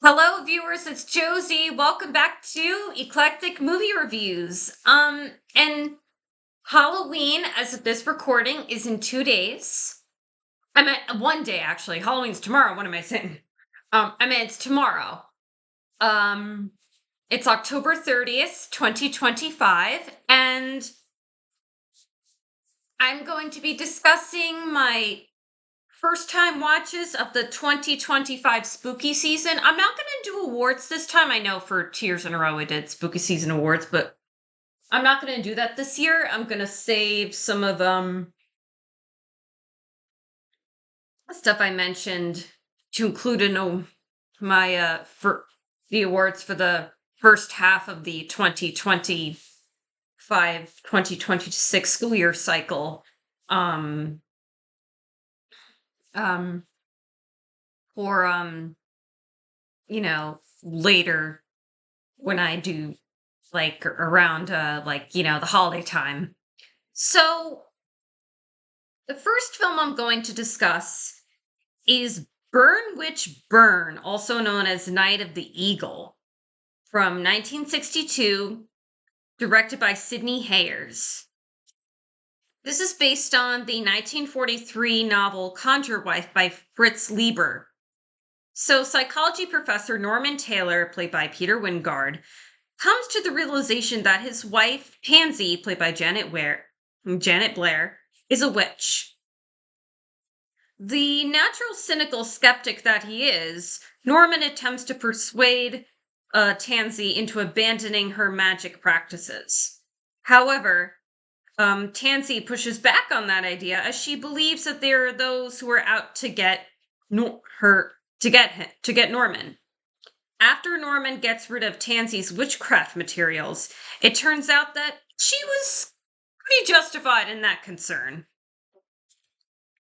Hello, viewers. It's Josie. Welcome back to Eclectic Movie Reviews. And Halloween, as of this recording, is in 2 days. I meant one day actually. Halloween's tomorrow. What am I saying? I mean it's tomorrow. Um, it's October 30th, 2025, and I'm going to be discussing my first time watches of the 2025 spooky season. I'm not going to do awards this time. I know for 2 years in a row we did spooky season awards, but I'm not going to do that this year. I'm going to save some of stuff I mentioned to include in my for the awards for the first half of the 2025-2026 school year cycle. Um um for later when I do like around the holiday time. So the first film I'm going to discuss is Burn Witch Burn, also known as Night of the Eagle, from 1962, directed by Sidney Hayers. This is based on the 1943 novel Conjure Wife by Fritz Leiber. So, psychology professor Norman Taylor, played by Peter Wingard, comes to the realization that his wife, Pansy, played by Janet Blair, is a witch. The natural cynical skeptic that he is, Norman attempts to persuade Tansy into abandoning her magic practices. However, Tansy pushes back on that idea as she believes that there are those who are out to get Norman. After Norman gets rid of Tansy's witchcraft materials, it turns out that she was pretty justified in that concern.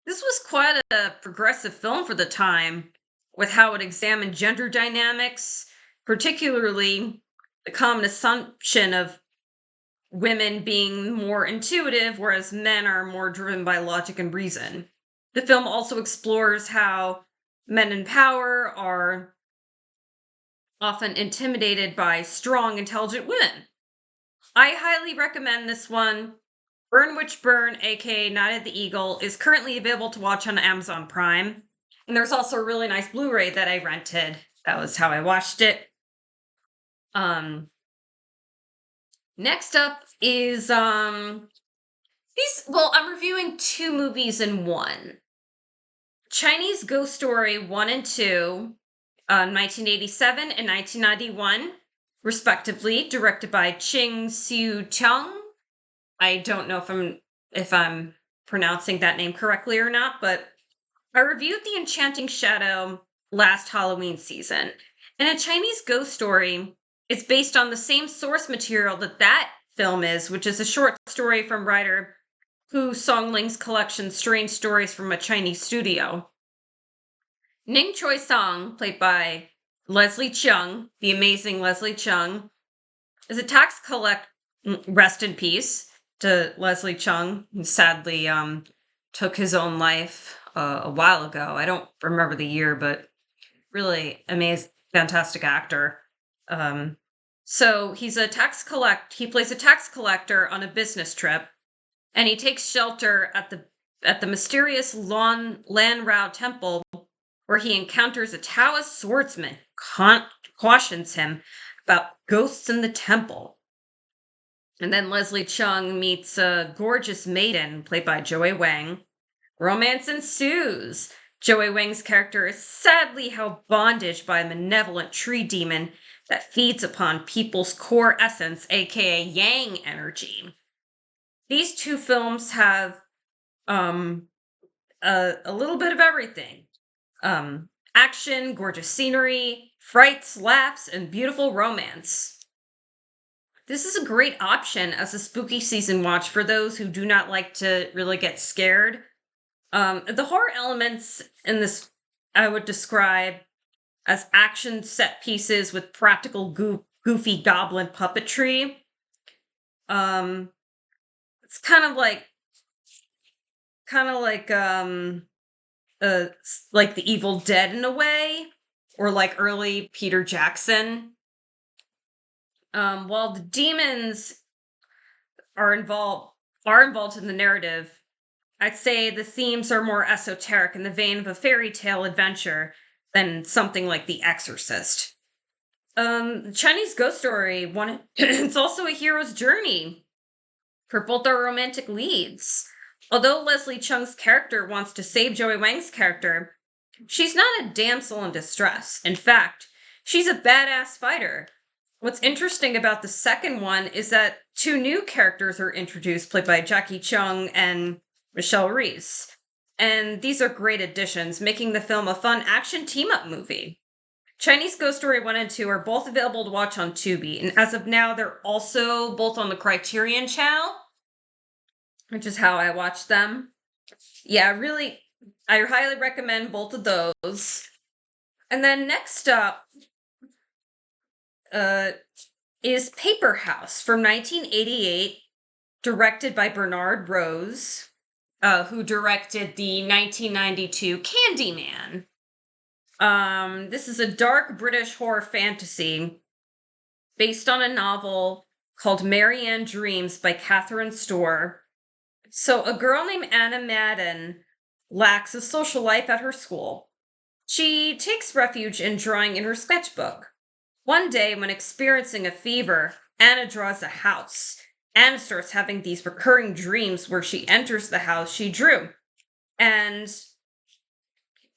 This was quite a progressive film for the time, with how it examined gender dynamics, particularly the common assumption of women being more intuitive, whereas men are more driven by logic and reason. The film also explores how men in power are often intimidated by strong, intelligent women. I highly recommend this one. Burn Witch Burn, aka Night of the Eagle, is currently available to watch on Amazon Prime. And there's also a really nice Blu-ray that I rented. That was how I watched it. Next up is I'm reviewing two movies in one. Chinese Ghost Story 1 and 2, 1987 and 1991, respectively, directed by Ching Siu Chung. I don't know if I'm pronouncing that name correctly or not, but I reviewed The Enchanting Shadow last Halloween season, and A Chinese Ghost Story is based on the same source material that film is, which is a short story from writer Hu Songling's collection Strange Stories from a Chinese Studio. Ning Choi Song, played by Leslie Cheung, the amazing Leslie Cheung, is a tax collect. Rest in peace to Leslie Cheung, who sadly took his own life a while ago. I don't remember the year, but really amazing, fantastic actor. So he plays a tax collector on a business trip, and he takes shelter at the mysterious Lan Rao Temple, where he encounters a Taoist swordsman cautions him about ghosts in the temple. And then Leslie Cheung meets a gorgeous maiden played by Joey Wang. Romance ensues. Joey Wang's character is sadly held bondage by a malevolent tree demon that feeds upon people's core essence, aka yang energy. These two films have a little bit of everything. Action, gorgeous scenery, frights, laughs, and beautiful romance. This is a great option as a spooky season watch for those who do not like to really get scared. The horror elements in this I would describe as action set pieces with practical goofy goblin puppetry. It's kind of like the Evil Dead in a way. or like early Peter Jackson. While the demons are involved in the narrative, I'd say the themes are more esoteric in the vein of a fairy tale adventure than something like The Exorcist. Chinese Ghost Story it's also a hero's journey for both our romantic leads. Although Leslie Chung's character wants to save Joey Wang's character, she's not a damsel in distress. In fact, she's a badass fighter. What's interesting about the second one is that two new characters are introduced, played by Jackie Chung and Michelle Reese. And these are great additions, making the film a fun action team-up movie. Chinese Ghost Story 1 and 2 are both available to watch on Tubi, and as of now, they're also both on the Criterion Channel, which is how I watch them. Yeah, really, I highly recommend both of those. And then next up is Paper House from 1988, directed by Bernard Rose, who directed the 1992 Candyman. This is a dark British horror fantasy based on a novel called Marianne Dreams by Catherine Storr. So, a girl named Anna Madden lacks a social life at her school. She takes refuge in drawing in her sketchbook. One day, when experiencing a fever, Anna draws a house. Anna starts having these recurring dreams where she enters the house she drew. And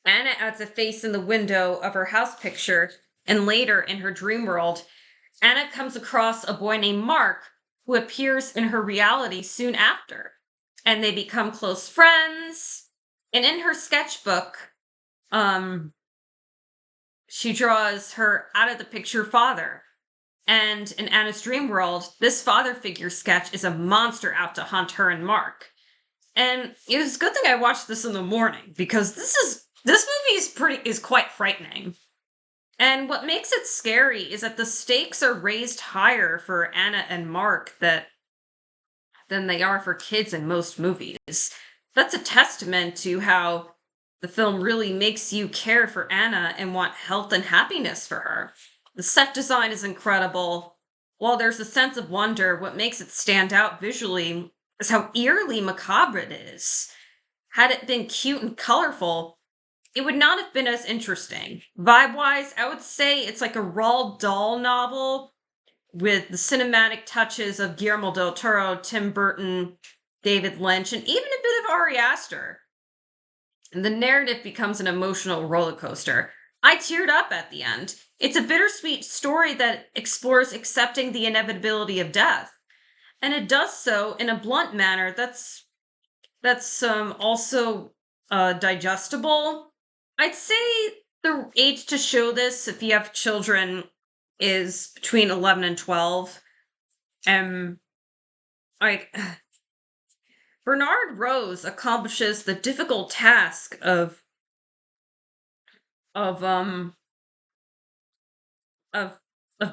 Anna adds a face in the window of her house picture, and later in her dream world, Anna comes across a boy named Mark who appears in her reality soon after, and they become close friends. And in her sketchbook, she draws her out of the picture father. And in Anna's dream world, this father figure sketch is a monster out to hunt her and Mark. And it was a good thing I watched this in the morning, because this movie is quite frightening. And what makes it scary is that the stakes are raised higher for Anna and Mark than they are for kids in most movies. That's a testament to how the film really makes you care for Anna and want health and happiness for her. The set design is incredible. While there's a sense of wonder, what makes it stand out visually is how eerily macabre it is. Had it been cute and colorful, it would not have been as interesting. Vibe-wise, I would say it's like a Roald Dahl novel with the cinematic touches of Guillermo del Toro, Tim Burton, David Lynch, and even a bit of Ari Aster. And the narrative becomes an emotional roller coaster. I teared up at the end. It's a bittersweet story that explores accepting the inevitability of death. And it does so in a blunt manner that's also digestible. I'd say the age to show this, if you have children, is between 11 and 12. And like Bernard Rose accomplishes the difficult task of of um of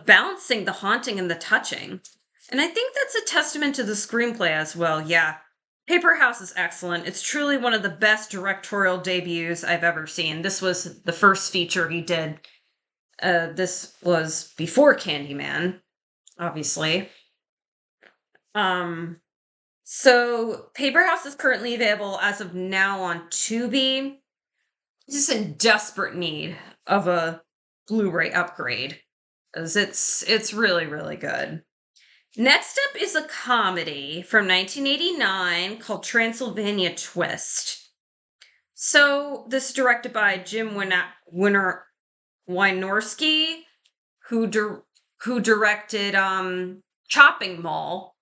balancing the haunting and the touching. And I think that's a testament to the screenplay as well. Yeah. Paper House is excellent. It's truly one of the best directorial debuts I've ever seen. This was the first feature he did. This was before Candyman, obviously. So Paper House is currently available as of now on Tubi. Just in desperate need of a Blu-ray upgrade, because it's really, really good. Next up is a comedy from 1989 called Transylvania Twist. So this is directed by Jim Wynorski, who directed Chopping Mall.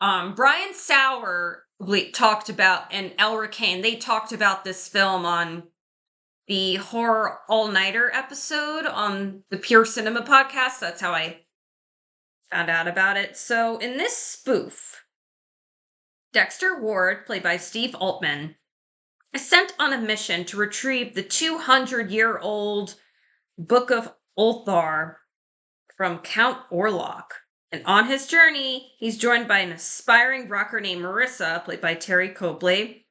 Brian Sauer talked about, and Elra Kane, they talked about this film on the Horror All-Nighter episode on the Pure Cinema podcast. That's how I found out about it. So in this spoof, Dexter Ward, played by Steve Altman, is sent on a mission to retrieve the 200-year-old Book of Ulthar from Count Orlok. And on his journey, he's joined by an aspiring rocker named Marissa, played by Terry Copley,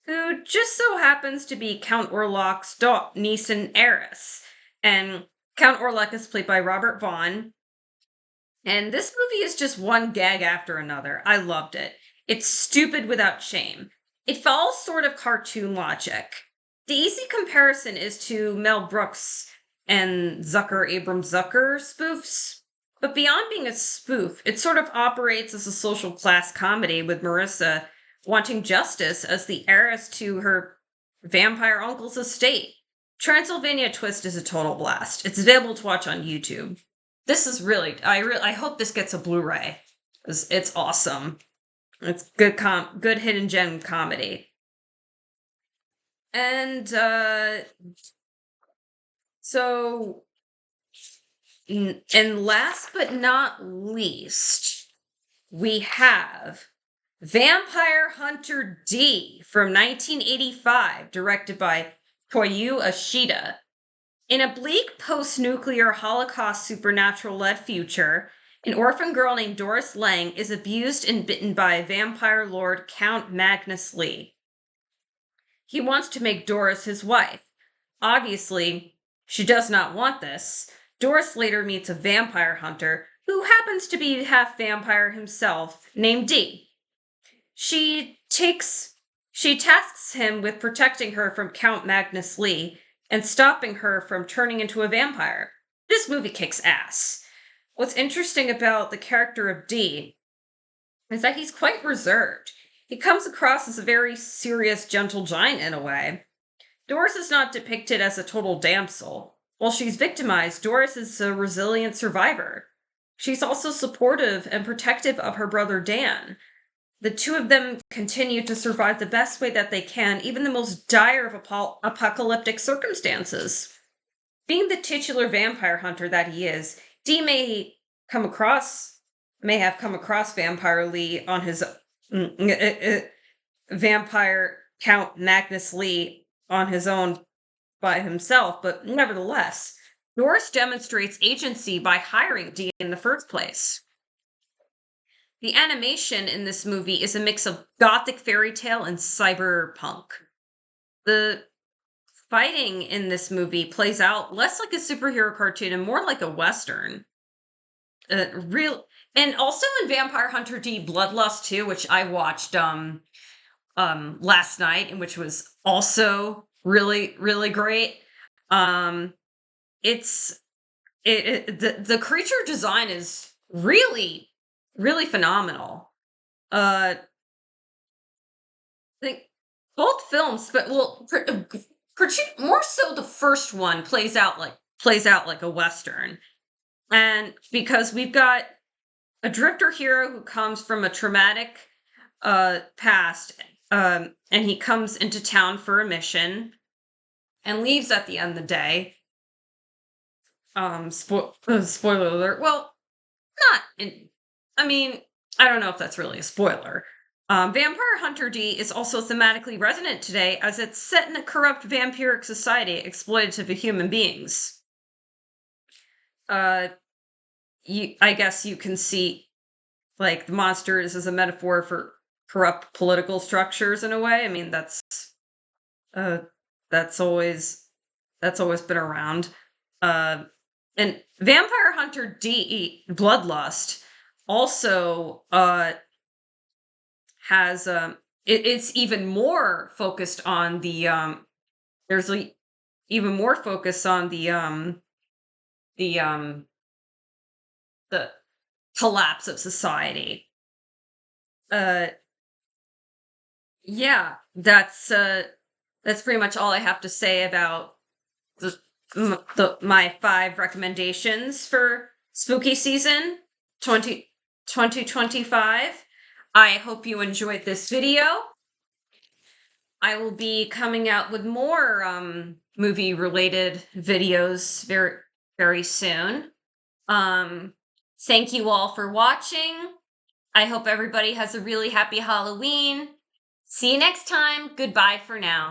who just so happens to be Count Orlok's niece and heiress. And Count Orlok is played by Robert Vaughn. And this movie is just one gag after another. I loved it. It's stupid without shame. It follows sort of cartoon logic. The easy comparison is to Mel Brooks and Abrams Zucker spoofs. But beyond being a spoof, it sort of operates as a social class comedy with Marissa wanting justice as the heiress to her vampire uncle's estate. Transylvania Twist is a total blast. It's available to watch on YouTube. This is I hope this gets a Blu-ray. It's awesome. It's good hidden gem comedy. And so and last but not least, we have Vampire Hunter D from 1985, directed by Toyo Ashida. In a bleak post-nuclear Holocaust supernatural-led future, an orphan girl named Doris Lang is abused and bitten by vampire lord Count Magnus Lee. He wants to make Doris his wife. Obviously, she does not want this. Doris later meets a vampire hunter who happens to be half vampire himself, named D. She tasks him with protecting her from Count Magnus Lee and stopping her from turning into a vampire. This movie kicks ass. What's interesting about the character of D is that he's quite reserved. He comes across as a very serious, gentle giant in a way. Doris is not depicted as a total damsel. While she's victimized, Doris is a resilient survivor. She's also supportive and protective of her brother Dan. The two of them continue to survive the best way that they can, even the most dire of apocalyptic circumstances. Being the titular vampire hunter that he is, D may have come across Vampire Lee on his vampire Count Magnus Lee on his own by himself, but nevertheless, Doris demonstrates agency by hiring D in the first place. The animation in this movie is a mix of gothic fairy tale and cyberpunk. The fighting in this movie plays out less like a superhero cartoon and more like a western. And also in Vampire Hunter D Bloodlust 2, which I watched last night, and which was also really, really great. The creature design is really, really phenomenal. I think both films, but more so the first one plays out like a western, and because we've got a drifter hero who comes from a traumatic past, and he comes into town for a mission and leaves at the end of the day. Spoiler alert. Well, not in. I mean, I don't know if that's really a spoiler. Vampire Hunter D is also thematically resonant today, as it's set in a corrupt vampiric society exploitative of human beings. I guess you can see, like, the monsters as a metaphor for corrupt political structures in a way. I mean, that's always been around. And Vampire Hunter D Bloodlust also has it's even more focused on the there's even more focus on the collapse of society. Yeah, that's pretty much all I have to say about my 5 recommendations for spooky season 2025. I hope you enjoyed this video. I will be coming out with more movie related videos very, very soon. Thank you all for watching. I hope everybody has a really happy Halloween. See you next time. Goodbye for now.